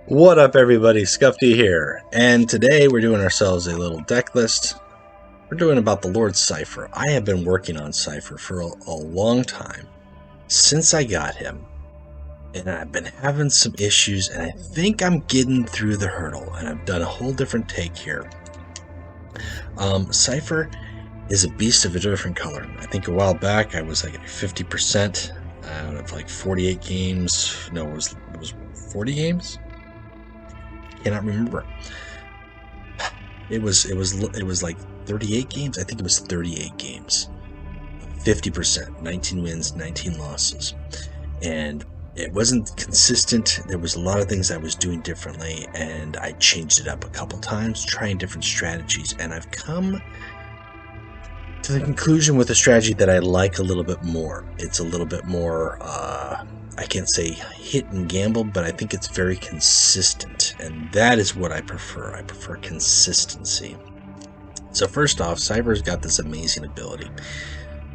What up everybody, Scuffy here, and today we're doing ourselves a little deck list. We're doing about the Lord Cypher. I have been working on Cypher for a long time, since I got him, and I've been having some issues, and I think I'm getting through the hurdle, and I've done a whole different take here. Cypher is a beast of a different color. I think a while back I was like at 50% out of like 48 games. No, it was 40 games? Cannot remember. It was like 38 games. I think it was 38 games. 50%, 19 wins, 19 losses. And it wasn't consistent. There was a lot of things I was doing differently, and I changed it up a couple times, trying different strategies, and I've come to the conclusion with a strategy that I like a little bit more. It's a little bit more I can't say hit and gamble, but I think it's very consistent, and that is what I prefer. I prefer consistency. So first off, Cypher's got this amazing ability.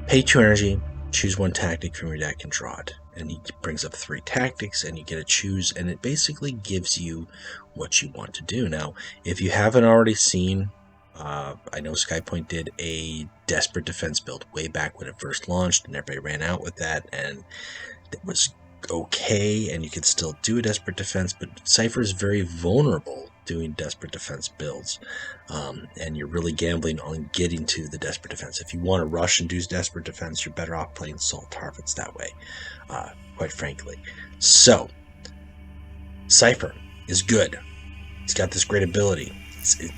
Pay 2 energy, choose 1 tactic from your deck and draw it. And he brings up 3 tactics, and you get to choose, and it basically gives you what you want to do. Now, if you haven't already seen, I know Skypoint did a Desperate Defense build way back when it first launched, and everybody ran out with that, and it was okay, and you could still do a Desperate Defense, but Cypher is very vulnerable doing Desperate Defense builds, and you're really gambling on getting to the Desperate Defense. If you want to rush and do Desperate Defense, you're better off playing Salt Targets that way, quite frankly. So, Cypher is good. He's got this great ability.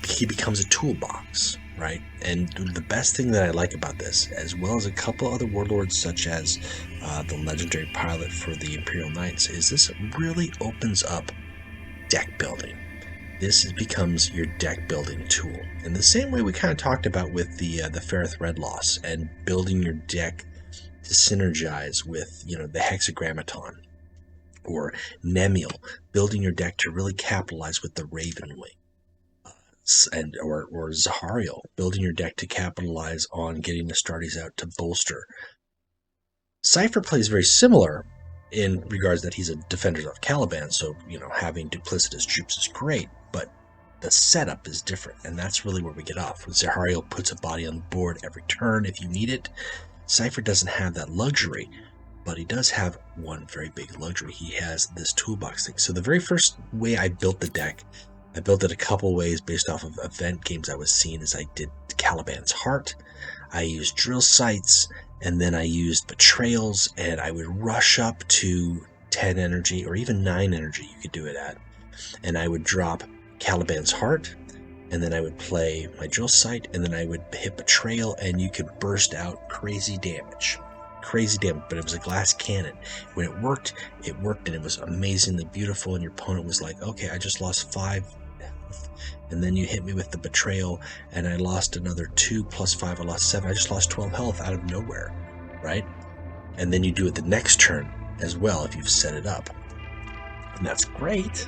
He becomes a toolbox, right? And the best thing that I like about this, as well as a couple other warlords such as the legendary pilot for the Imperial Knights, is this really opens up deck building. This becomes your deck building tool. In the same way we kind of talked about with the Ferrith Red Loss and building your deck to synergize with, the Hexagrammaton, or Nemiel, building your deck to really capitalize with the Ravenwing. Or Zahariel, building your deck to capitalize on getting Astartes out to bolster. Cypher plays very similar in regards that he's a Defenders of Caliban, so having duplicitous troops is great, but the setup is different, and that's really where we get off. Zahariel puts a body on the board every turn if you need it. Cypher doesn't have that luxury, but he does have one very big luxury. He has this toolbox thing. So the very first way I built the deck, I built it a couple ways based off of event games I was seeing, as I did Caliban's Heart, I used drill sites, and then I used betrayals, and I would rush up to 10 energy, or even 9 energy you could do it at, and I would drop Caliban's Heart, and then I would play my drill site, and then I would hit betrayal, and you could burst out crazy damage, but it was a glass cannon. When it worked, and it was amazingly beautiful, and your opponent was like, okay, I just lost 5 health, and then you hit me with the betrayal, and I lost another 2 plus 5, I lost 7, I just lost 12 health out of nowhere, right? And then you do it the next turn as well if you've set it up, and that's great.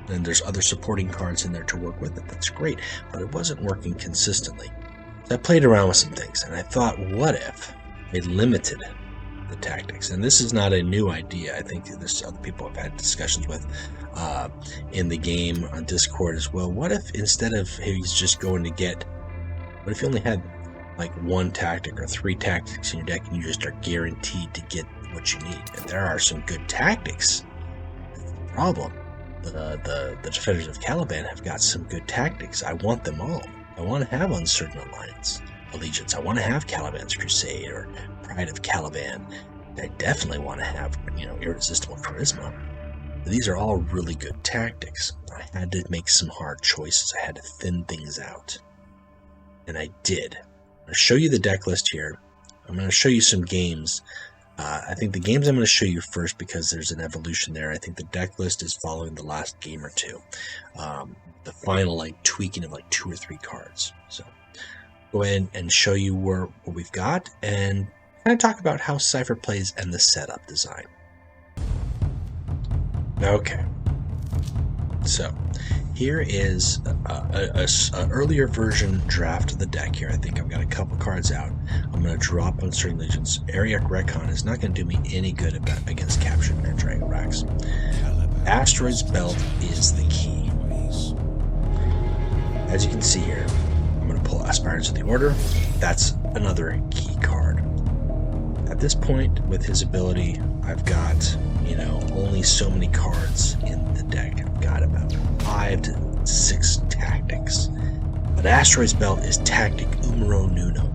And there's other supporting cards in there to work with it, that's great, but it wasn't working consistently. So I played around with some things, and I thought, what if it limited the tactics? And this is not a new idea. I think there's other people I've had discussions with in the game on Discord as well. What if instead of he's just going to get, what if you only had like 1 tactic or 3 tactics in your deck, and you just are guaranteed to get what you need? And there are some good tactics. That's the problem. The Defenders of Caliban have got some good tactics. I want them all. I want to have Uncertain Allegiance. I want to have Caliban's Crusade or Pride of Caliban. I definitely want to have, Irresistible Charisma. These are all really good tactics. I had to make some hard choices. I had to thin things out. And I did. I'm going to show you the deck list here. I'm going to show you some games. I think the games I'm going to show you first, because there's an evolution there. I think the deck list is following the last game or two. The final tweaking of 2 or 3 cards. So go ahead and show you what we've got, and kind of talk about how Cypher plays and the setup design. Okay, so here is an earlier version draft of the deck here. I think I've got a couple cards out. I'm going to drop Uncertain Allegiance. Ariak Recon is not going to do me any good against Captured Dragon Racks. Asteroid's Belt is the key. As you can see here, I'm going to pull Aspirants of the Order. That's another key card. At this point, with his ability, I've got, only so many cards in the deck. I've got about 5 to 6 tactics. But Asteroid's Belt is tactic numero uno.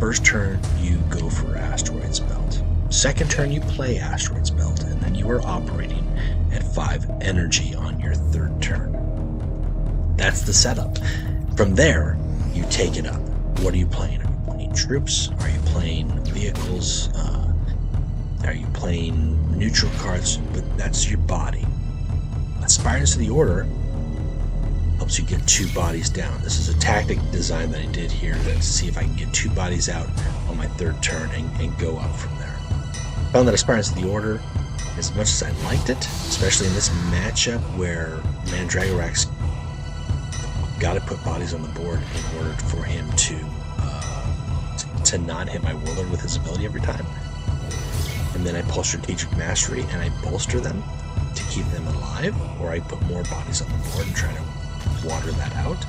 First turn, you go for Asteroid's Belt. Second turn, you play Asteroid's Belt, and then you are operating at 5 energy on your third turn. That's the setup. From there, you take it up. What are you playing? Are you playing troops? Are you playing vehicles? Are you playing neutral cards? But that's your body. Aspirants to the Order helps you get 2 bodies down. This is a tactic design that I did here to see if I can get 2 bodies out on my third turn and go up from there. Found that Aspirants to the Order, as much as I liked it, especially in this matchup where Mandragorax got to put bodies on the board in order for him to not hit my warlord with his ability every time. And then I pull Strategic Mastery and I bolster them to keep them alive, or I put more bodies on the board and try to water that out.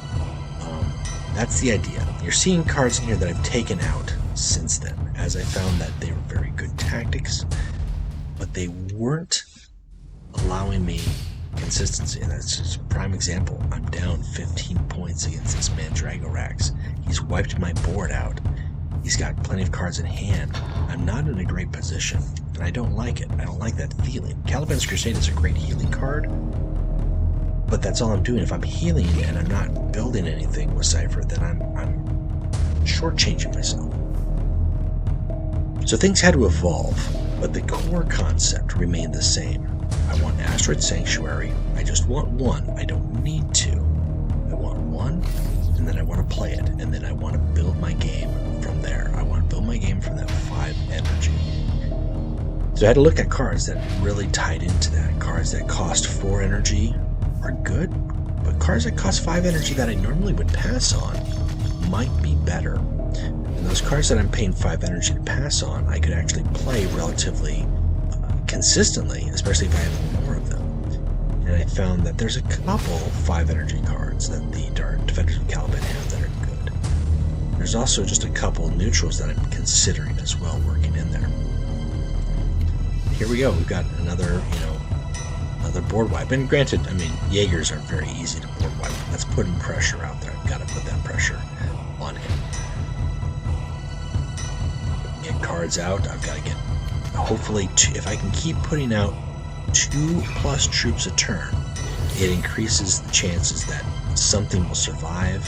That's the idea. You're seeing cards in here that I've taken out since then, as I found that they were very good tactics, but they weren't allowing me consistency. And that's just a prime example. I'm down 15 points against this Mandragorax. He's wiped my board out. He's got plenty of cards in hand. I'm not in a great position, and I don't like it. I don't like that feeling. Caliban's Crusade is a great healing card, but that's all I'm doing. If I'm healing and I'm not building anything with Cypher, then I'm shortchanging myself. So things had to evolve, but the core concept remained the same. I want Asteroid Sanctuary. I just want 1. I don't need 2. I want 1, and then I want to play it, and then I want to build my game from there. I want to build my game from that 5 energy. So I had to look at cards that really tied into that. Cards that cost 4 energy are good, but cards that cost 5 energy that I normally would pass on might be better. And those cards that I'm paying 5 energy to pass on, I could actually play relatively consistently, especially if I have more of them. And I found that there's a couple 5 energy cards that the Defenders of Caliban have that are good. There's also just a couple neutrals that I'm considering as well working in there. Here we go. We've got another board wipe. And granted, Jaegers are very easy to board wipe. That's putting pressure out there. I've got to put that pressure on him. Get cards out. I've got to get, hopefully, if I can keep putting out 2+ troops a turn, it increases the chances that something will survive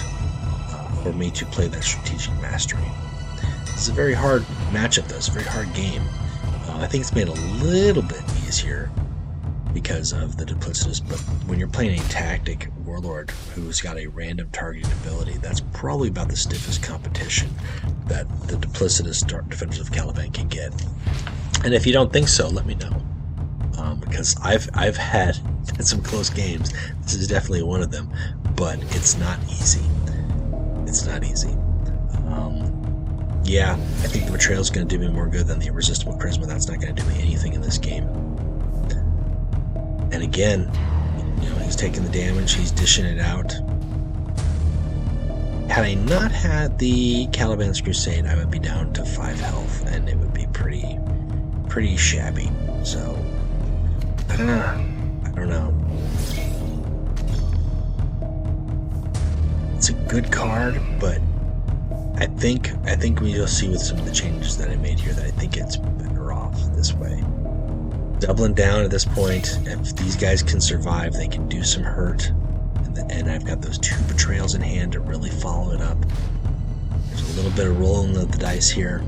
for me to play that Strategic Mastery. This is a very hard matchup, though. It's a very hard game. I think it's made a little bit easier because of the duplicitous, but when you're playing a tactic warlord who's got a random targeting ability, that's probably about the stiffest competition that the duplicitous Defenders of Caliban can get. And if you don't think so, let me know, because I've had some close games. This is definitely one of them, but it's not easy. It's not easy. Yeah, I think the Betrayal is going to do me more good than the Irresistible Charisma. That's not going to do me anything in this game. And again, he's taking the damage, he's dishing it out. Had I not had the Caliban's Crusade, I would be down to 5 health, and it would be pretty shabby. So, I don't know. It's a good card, but I think we'll see with some of the changes that I made here that I think it's better off this way. Doubling down at this point, if these guys can survive, they can do some hurt. And I've got those 2 Betrayals in hand to really follow it up. There's a little bit of rolling of the dice here.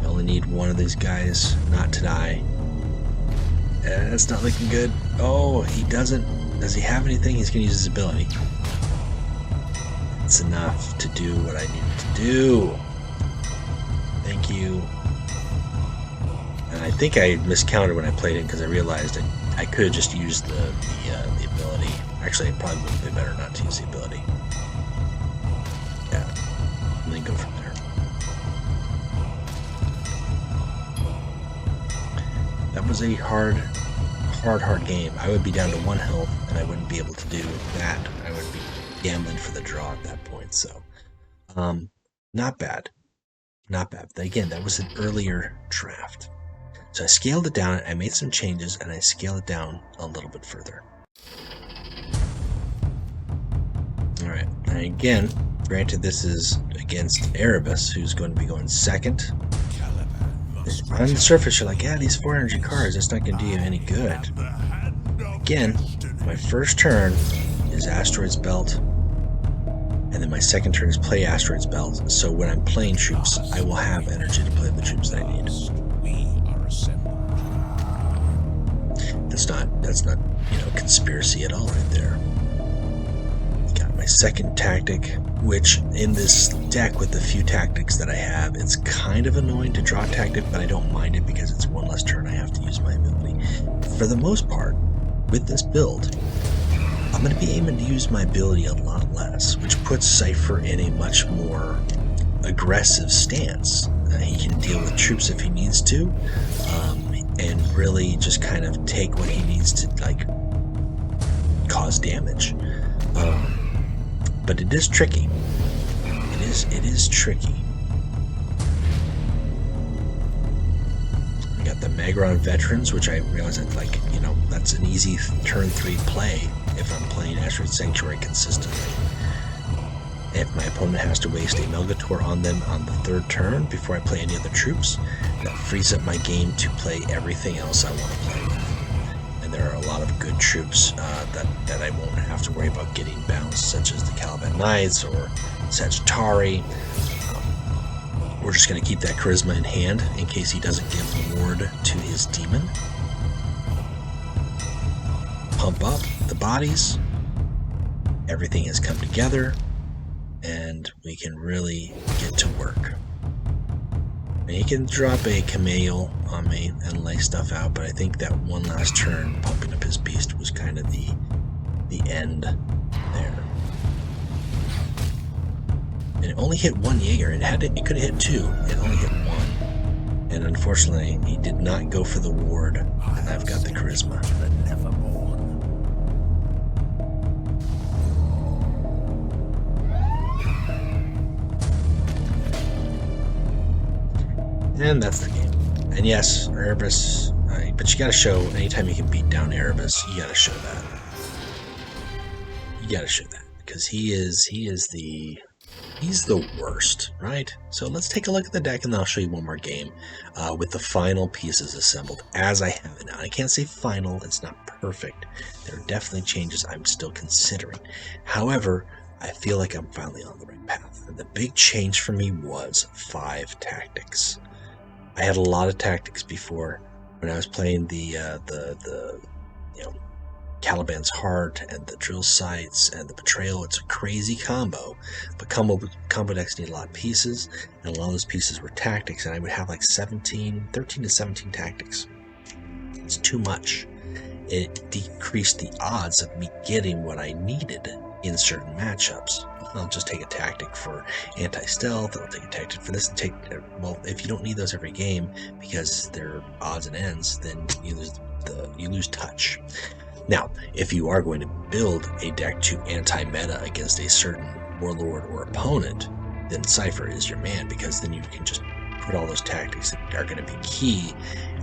I only need one of these guys not to die. It's not looking good. Oh, he doesn't. Does he have anything? He's going to use his ability. It's enough to do what I need to do. Thank you. And I think I miscounted when I played it because I realized I could have just used the ability. Actually, it probably would have been better not to use the ability. Yeah, and then go from there. was a hard game. I would be down to 1 health, and I wouldn't be able to do that. I would be gambling for the draw at that point. So, not bad. Not bad. But again, that was an earlier draft. So I scaled it down, I made some changes, and I scaled it down a little bit further. Alright, and again, granted this is against Erebus, who's going to be going second. On the surface, you're like, yeah, these 4 energy cards, that's not going to do you any good. Again, my first turn is Asteroid's Belt, and then my second turn is play Asteroid's Belt. So when I'm playing troops, I will have energy to play the troops that I need. That's not, conspiracy at all right there. Got my second tactic, which in this deck with the few tactics that I have, it's kind of annoying to draw a tactic, but I don't mind it because it's 1 less turn I have to use my ability. For the most part, with this build, I'm going to be aiming to use my ability a lot less, which puts Cypher in a much more aggressive stance. He can deal with troops if he needs to, and really just kind of take what he needs to, cause damage. But it is tricky. It is tricky. I got the Magron Veterans, which I realize that, that's an easy turn 3 play if I'm playing Asteroid Sanctuary consistently. If my opponent has to waste a Melgator on them on the 3rd turn before I play any other troops, that frees up my game to play everything else I want to play with. And there are a lot of good troops that I won't have to worry about getting bounced, such as the Caliban Knights or Sagittari. We're just going to keep that charisma in hand in case he doesn't give ward to his demon. Pump up the bodies. Everything has come together, and we can really get to work. And he can drop a Camille on me and lay stuff out, but I think that 1 last turn pumping up his beast was kind of the end there. And it only hit 1 Jaeger. It could have hit 2. It only hit 1. And unfortunately, he did not go for the ward, and I've got the charisma. And that's the game. And yes, Erebus, but you gotta show, anytime you can beat down Erebus, you gotta show that. You gotta show that, because he's the worst, right? So let's take a look at the deck, and then I'll show you one more game with the final pieces assembled as I have it now. I can't say final, it's not perfect. There are definitely changes I'm still considering. However, I feel like I'm finally on the right path. And the big change for me was 5 tactics. I had a lot of tactics before when I was playing the Caliban's Heart and the Drill Sites and the Betrayal. It's a crazy combo, but combo decks need a lot of pieces, and a lot of those pieces were tactics, and I would have like 13 to 17 tactics. It's too much. It decreased the odds of me getting what I needed in certain matchups. I'll just take a tactic for anti-stealth, I'll take a tactic for this, and if you don't need those every game because they're odds and ends, then you lose touch. Now, if you are going to build a deck to anti-meta against a certain warlord or opponent, then Cypher is your man, because then you can just put all those tactics that are going to be key.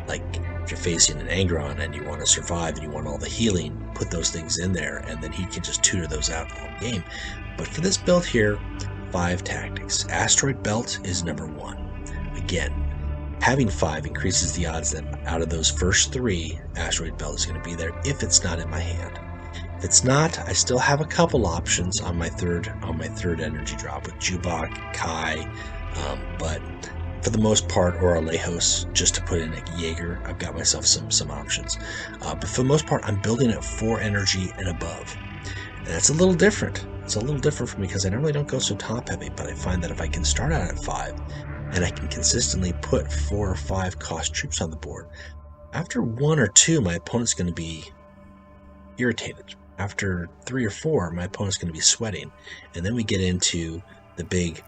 Like if you're facing an Angron and you want to survive and you want all the healing, put those things in there, and then he can just tutor those out all game. But for this build here, 5 tactics. Asteroid Belt is number 1. Again, having 5 increases the odds that out of those first 3, Asteroid Belt is going to be there if it's not in my hand. If it's not, I still have a couple options on my third energy drop with Jubok, Kai, but for the most part, or Alejos, just to put in a Jaeger, I've got myself some options. But for the most part, I'm building at 4 energy and above. And that's a little different. It's a little different for me because I normally don't go so top heavy, but I find that if I can start out at 5 and I can consistently put 4 or 5 cost troops on the board, after 1 or 2, my opponent's going to be irritated. After 3 or 4, my opponent's going to be sweating. And then we get into the big,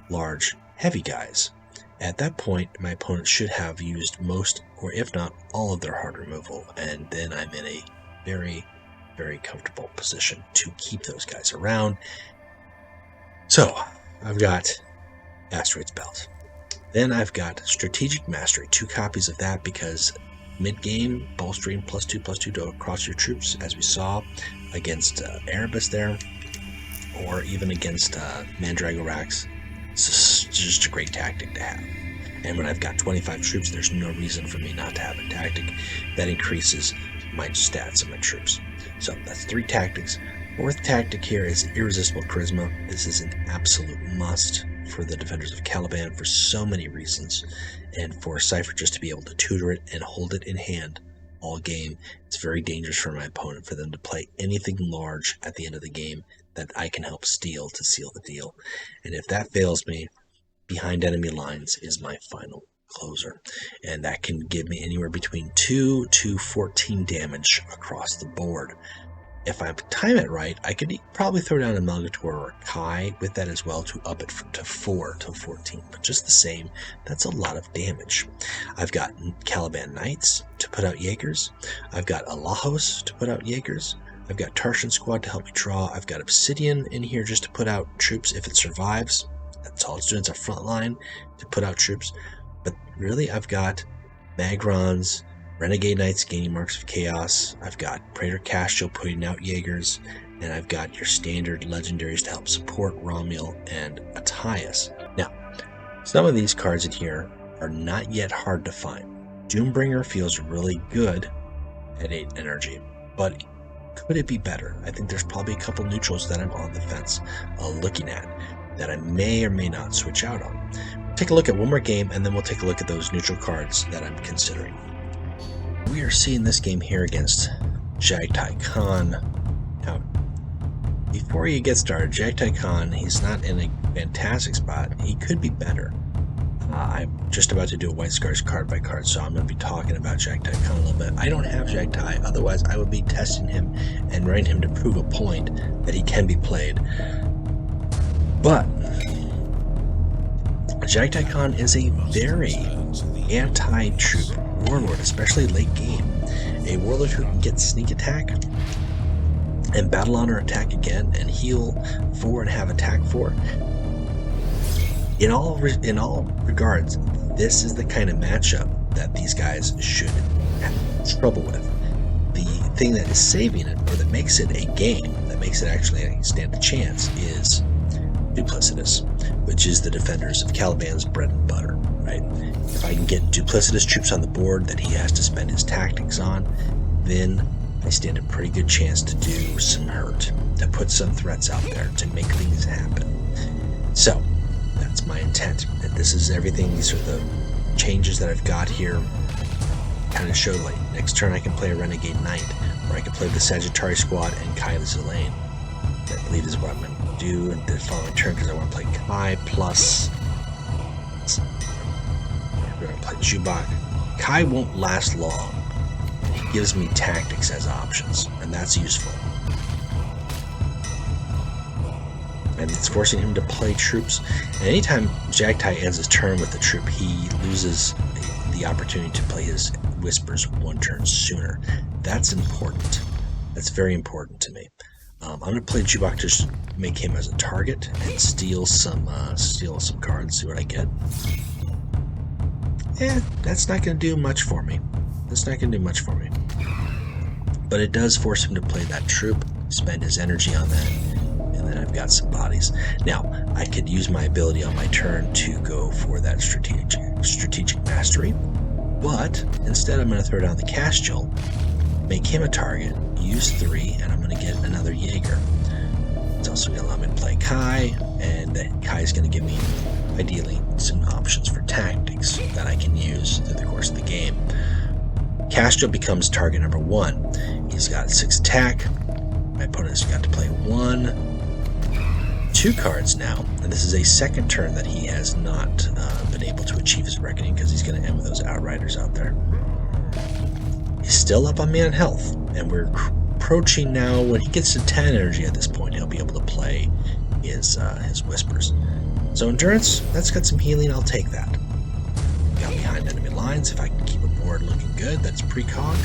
large, heavy guys. At that point, my opponent should have used most, or if not all, of their hard removal, and then I'm in a very, very comfortable position to keep those guys around. So, I've got Asteroid's Belt. Then I've got Strategic Mastery, 2 copies of that, because mid-game, bolstering +2/+2 to across your troops, as we saw against Erebus there, or even against Mandragorax. It's just a great tactic to have. And when I've got 25 troops, there's no reason for me not to have a tactic that increases my stats of my troops. So that's 3 tactics. 4th tactic here is Irresistible Charisma. This is an absolute must for the Defenders of Caliban for so many reasons, and for Cypher just to be able to tutor it and hold it in hand all game. It's very dangerous for my opponent for them to play anything large at the end of the game that I can help steal to seal the deal. And if that fails me, behind enemy lines is my final closer, and that can give me anywhere between 2 to 14 damage across the board. If I time it right, I could probably throw down a Melgator or a Kai with that as well to up it to 4 to 14, but just the same, that's a lot of damage. I've got Caliban Knights to put out Jaegers. I've got Alahos to put out Jaegers. I've got Tarshan Squad to help me draw. I've got Obsidian in here just to put out troops if it survives. That's all it's doing. It's a front line to put out troops. But really, I've got Magrons, Renegade Knights gaining Marks of Chaos. I've got Praetor Castiel putting out Jaegers. And I've got your standard legendaries to help support Romuel and Attias. Now, some of these cards in here are not yet hard to find. Doombringer feels really good at 8 energy, but could it be better? I think there's probably a couple neutrals that I'm on the fence looking at that I may or may not switch out on. Take a look at one more game, and then we'll take a look at those neutral cards that I'm considering. We are seeing this game here against Jagtai Khan. Now, before you get started, Jagtai Khan, he's not in a fantastic spot. He could be better. I'm just about to do a White Scars card by card, so I'm going to be talking about Jagtai Khan a little bit. I don't have Jagtai, otherwise I would be testing him and writing him to prove a point that he can be played. But Jagtai Khan is a very anti-troop warlord, especially late game. A warlord who can get sneak attack and battle honor attack again and heal 4 and have attack 4. In all regards, this is the kind of matchup that these guys should have trouble with. The thing that is saving it, or that makes it a game, that makes it actually stand a chance, is Duplicitous, which is the Defenders of Caliban's bread and butter, right? If I can get duplicitous troops on the board that he has to spend his tactics on, then I stand a pretty good chance to do some hurt, to put some threats out there, to make things happen. So, that's my intent. And this is everything. These are the changes that I've got here. Kind of show like next turn I can play a Renegade Knight, or I can play the Sagittarius Squad and Kai the Zilane. I believe is what I'm going to do in the following turn, because I want to play Kai plus. I'm going to play Jubak. Kai won't last long. He gives me tactics as options, and that's useful. And it's forcing him to play troops. And anytime Jagtai ends his turn with a troop, he loses the opportunity to play his Whispers 1 turn sooner. That's important. That's very important to me. I'm going to play Jubak to just make him as a target and steal some cards, see what I get. That's not going to do much for me. But it does force him to play that troop, spend his energy on that, and then I've got some bodies. Now, I could use my ability on my turn to go for that strategic mastery, but instead I'm going to throw down the Castiel, make him a target, use 3, and I'm going to get another Jaeger. It's also going to allow me to play Kai, and then Kai is going to give me, ideally, some options for tactics that I can use through the course of the game. Castiel becomes target number 1. He's got 6 attack. My opponent's got to play 2 cards now, and this is a second turn that he has not been able to achieve his reckoning, because he's going to end with those Outriders out there. He's still up on me on health, and we're approaching now. When he gets to 10 energy at this point, he'll be able to play his Whispers. So endurance, that's got some healing. I'll take that. lines. If I can keep a board looking good, that's precog.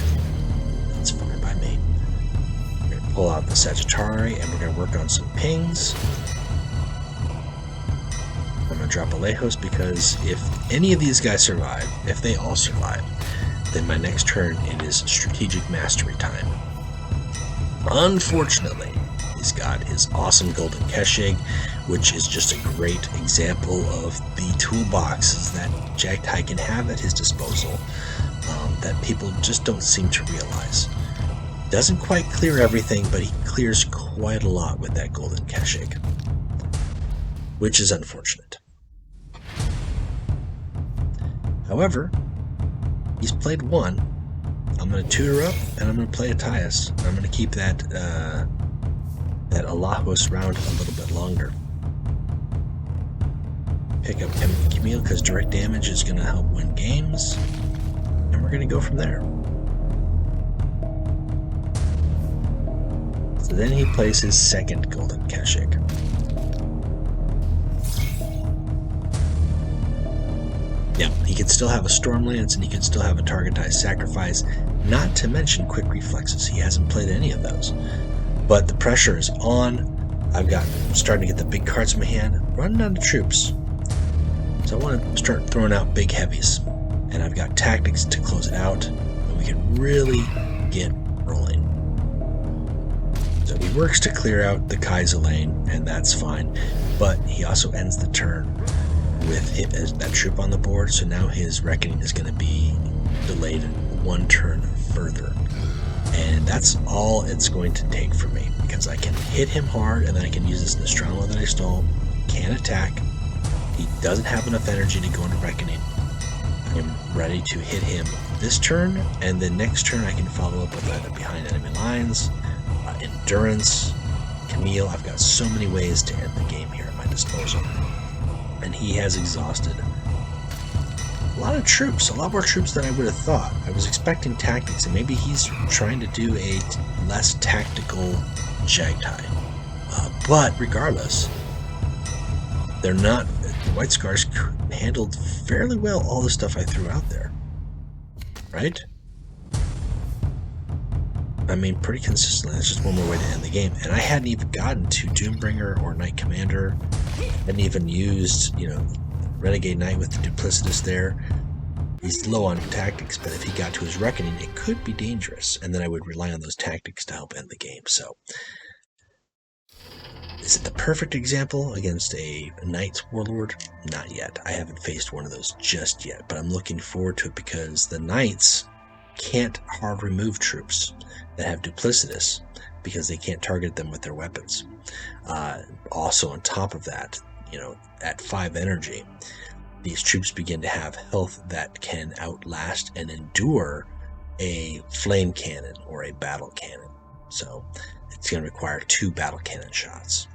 That's fine by me. We're going to pull out the Sagittari, and we're going to work on some pings. I'm going to drop a Lejos because if any of these guys survive, if they all survive, then my next turn it is strategic mastery time. Unfortunately, he's got his awesome golden Keshig, which is just a great example of the toolboxes that Jagdtai can have at his disposal that people just don't seem to realize. Doesn't quite clear everything, but he clears quite a lot with that golden Keshig, which is unfortunate. However, he's played one. I'm going to tutor up, and I'm going to play a Tyus. I'm going to keep that that Alahos round a little bit longer. Pick up Camille because direct damage is going to help win games, and we're going to go from there. So then he plays his second golden Keshig. Now, he could still have a Stormlance, and he could still have a Targetized Sacrifice, not to mention Quick Reflexes. He hasn't played any of those. But the pressure is on. I'm starting to get the big cards in my hand, running out of troops. So I want to start throwing out big heavies. And I've got tactics to close it out, and we can really get rolling. So he works to clear out the Kaiser lane, and that's fine. But he also ends the turn with that troop on the board, so now his Reckoning is going to be delayed one turn further. And that's all it's going to take for me, because I can hit him hard, and then I can use this Nostromo that I stole, can attack. He doesn't have enough energy to go into Reckoning. I'm ready to hit him this turn, and then next turn I can follow up with either behind enemy lines, endurance, Camille. I've got so many ways to end the game here at my disposal. And he has exhausted a lot of troops, a lot more troops than I would have thought. I was expecting tactics, and maybe he's trying to do a less tactical Jagdtai. But regardless, they're not. The White Scars handled fairly well all the stuff I threw out there, right? I mean, pretty consistently. That's just one more way to end the game. And I hadn't even gotten to Doombringer or Knight Commander. I hadn't even used, Renegade Knight with the Duplicitous there. He's low on tactics, but if he got to his Reckoning, it could be dangerous. And then I would rely on those tactics to help end the game. So, is it the perfect example against a Knight's Warlord? Not yet. I haven't faced one of those just yet, but I'm looking forward to it because the Knights can't hard remove troops that have Duplicitous because they can't target them with their weapons. Also, on top of that, at 5 energy, these troops begin to have health that can outlast and endure a flame cannon or a battle cannon. So it's going to require 2 battle cannon shots.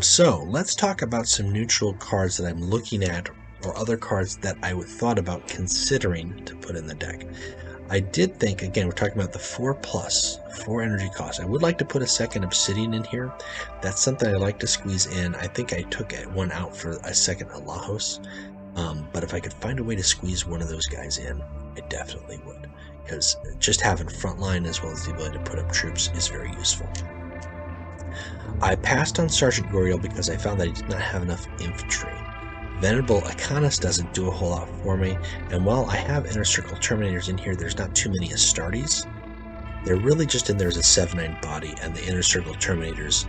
So let's talk about some neutral cards that I'm looking at, or other cards that I would thought about considering to put in the deck. I did think, again, we're talking about the 4+ energy cost. I would like to put a second Obsidian in here. That's something I'd like to squeeze in. I think I took one out for a second Alahos. But if I could find a way to squeeze one of those guys in, I definitely would. Because just having frontline as well as the ability to put up troops is very useful. I passed on Sergeant Goriel because I found that he did not have enough infantry. Venerable Iconis doesn't do a whole lot for me, and while I have Inner Circle Terminators in here, there's not too many Astartes. They're really just in there as a 7/9 body, and the Inner Circle Terminators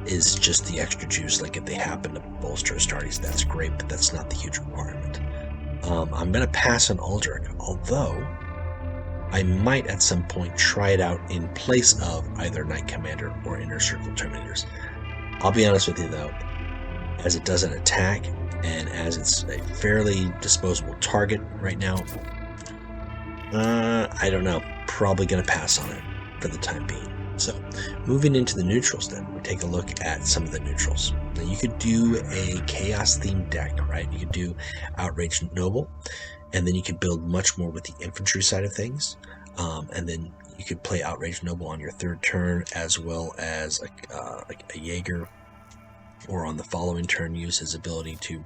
is just the extra juice. Like if they happen to bolster Astartes, that's great, but that's not the huge requirement. I'm going to pass on Aldrich, although I might at some point try it out in place of either Knight Commander or Inner Circle Terminators. I'll be honest with you though, as it doesn't attack, and as it's a fairly disposable target right now, I don't know. Probably going to pass on it for the time being. So, moving into the neutrals then, we take a look at some of the neutrals. Now, you could do a chaos-themed deck, right? You could do Outraged Noble, and then you could build much more with the infantry side of things. And then you could play Outraged Noble on your 3rd turn, as well as like a Jaeger, or on the following turn use his ability to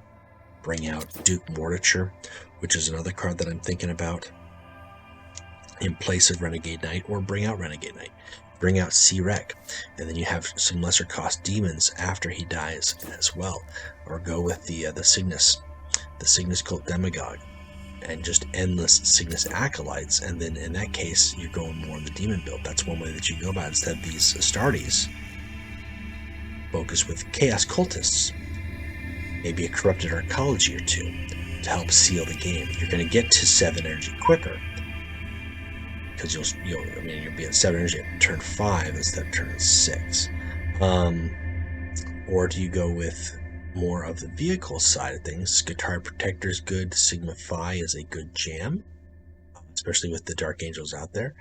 bring out Duke Mortimer, which is another card that I'm thinking about, in place of Renegade Knight, or bring out Renegade Knight. Bring out C-Rec, and then you have some lesser cost demons after he dies as well. Or go with the Cygnus Cult Demagogue, and just endless Cygnus Acolytes, and then in that case, you're going more on the demon build. That's one way that you go about it. Instead of these Astartes, focus with Chaos Cultists, maybe a Corrupted Arcology or two to help seal the game. You're going to get to 7 energy quicker, because you'll be at 7 energy at turn 5 instead of turn 6. Or do you go with more of the vehicle side of things? Guitar Protector is good. Sigma Phi is a good jam, especially with the Dark Angels out there.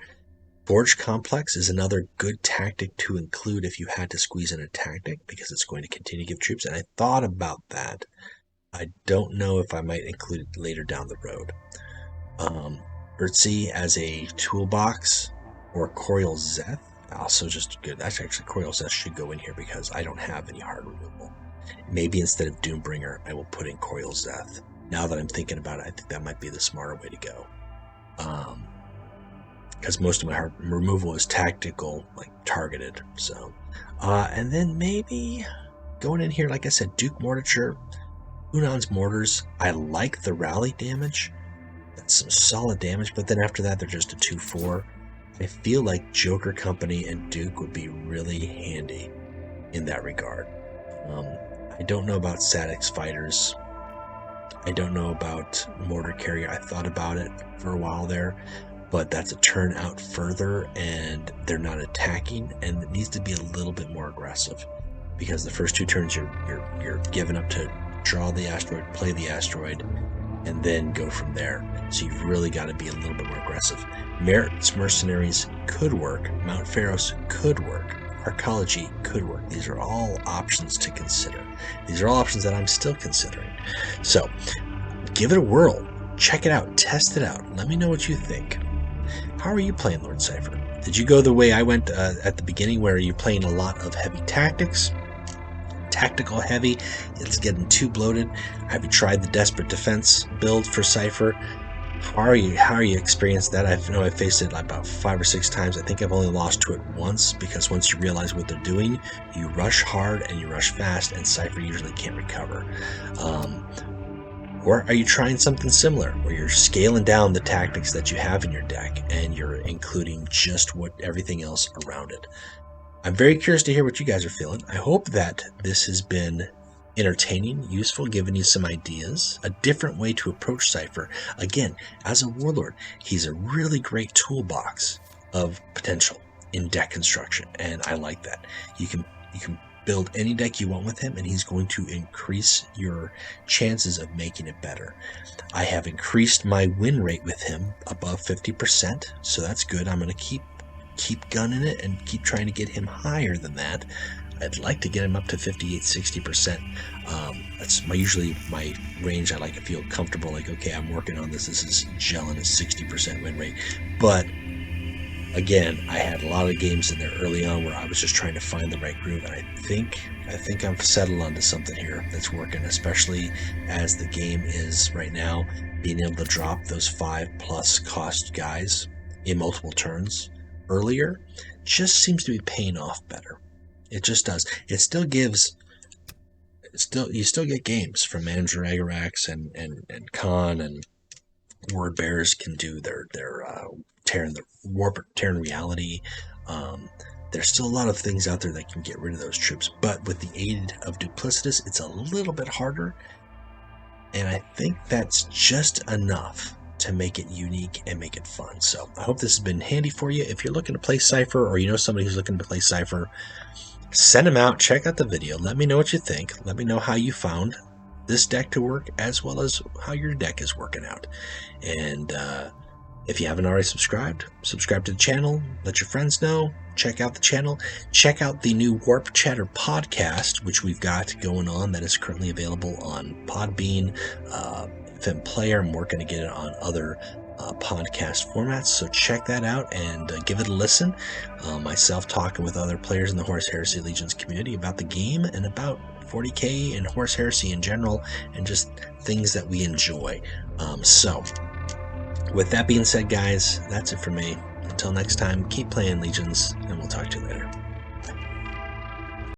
Forge Complex is another good tactic to include if you had to squeeze in a tactic, because it's going to continue to give troops. And I thought about that. I don't know if I might include it later down the road. Urtzi as a toolbox, or Coriel Zeth, also just good. Actually, Coriel Zeth should go in here because I don't have any hard removal. Maybe instead of Doombringer, I will put in Coriel Zeth. Now that I'm thinking about it, I think that might be the smarter way to go. Because most of my hard removal is tactical, like targeted. So, and then maybe going in here, like I said, Duke Mortimer, Hunan's Mortars. I like the rally damage. That's some solid damage, but then after that, they're just a 2/4. I feel like Joker Company and Duke would be really handy in that regard. I don't know about Sadix Fighters. I don't know about Mortar Carrier. I thought about it for a while there, but that's a turn out further, and they're not attacking, and it needs to be a little bit more aggressive, because the first 2 turns you're giving up to draw the asteroid, play the asteroid, and then go from there. So you've really got to be a little bit more aggressive. Merit's Mercenaries could work. Mount Pharos could work. Arcology could work. These are all options to consider. These are all options that I'm still considering. So give it a whirl. Check it out. Test it out. Let me know what you think. How are you playing Lord Cypher? Did you go the way I went at the beginning, where you're playing a lot of heavy tactics? Tactical heavy, it's getting too bloated. Have you tried the Desperate Defense build for Cypher? How are you experiencing that? I know I faced it about 5 or 6 times. I think I've only lost to it once, because once you realize what they're doing, you rush hard and you rush fast, and Cypher usually can't recover. Or are you trying something similar, where you're scaling down the tactics that you have in your deck and you're including just everything else around it? I'm very curious to hear what you guys are feeling. I hope that this has been entertaining, useful, giving you some ideas, a different way to approach Cypher. Again, as a warlord, he's a really great toolbox of potential in deck construction, and I like that. You can build any deck you want with him, and he's going to increase your chances of making it better. I have increased my win rate with him above 50%, so that's good. I'm going to keep gunning it and keep trying to get him higher than that. I'd like to get him up to 58-60%. That's usually my range. I like to feel comfortable, like, okay, I'm working on this. This is gelling a 60% win rate. But again, I had a lot of games in there early on where I was just trying to find the right groove, and I think I've settled onto something here that's working, especially as the game is right now. Being able to drop those 5+ cost guys in multiple turns earlier just seems to be paying off better. It just does. It still gives. You still get games from Manager Agarax and Khan, and Word Bearers can do their tearing reality. There's still a lot of things out there that can get rid of those troops, but with the aid of Duplicitous, it's a little bit harder. And I think that's just enough to make it unique and make it fun. So I hope this has been handy for you. If you're looking to play Cypher, or you know somebody who's looking to play Cypher, send them out, check out the video, let me know what you think. Let me know how you found this deck to work, as well as how your deck is working out. And if you haven't already subscribed, subscribe to the channel, let your friends know, check out the channel, check out the new Warp Chatter podcast, which we've got going on, that is currently available on Podbean, FM Player. I'm working to get it on other podcast formats, so check that out and give it a listen. Myself talking with other players in the Horus Heresy Legions community about the game and about 40k and Horus Heresy in general, and just things that we enjoy. So, with that being said, guys, that's it for me. Until next time, keep playing Legions, and we'll talk to you later.